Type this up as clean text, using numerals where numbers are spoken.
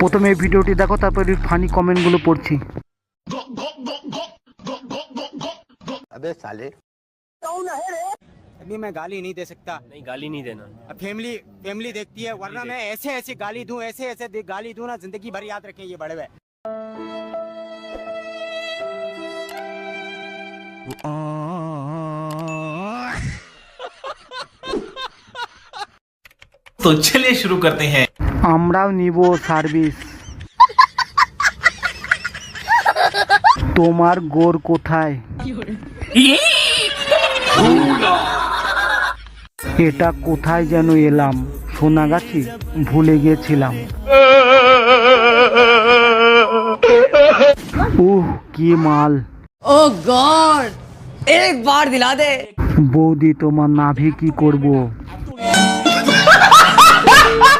প্রথমে এই ভিডিওটি দেখো, তারপরে ফানি কমেন্টগুলো পড়ছি। अबे साले अभी मैं गाली नहीं दे सकता। नहीं, गाली नहीं देना। अब फैमिली फैमिली देखती है, वरना मैं ऐसे ऐसे गाली दूं, ऐसे ऐसे गाली दूं ना, जिंदगी भर याद रखें ये बड़े हुए। तो चलिए शुरू करते हैं। আমরাও নিব সার্ভিস। তোমার গোর কোথায়? এটা কোথায় যেন এলাম, সোনাগাছি, ভুলে গিয়েছিলাম। কি মাল! ओ गॉड, एक बार दिला दे। বৌদি, তোমার নাভি কি করব?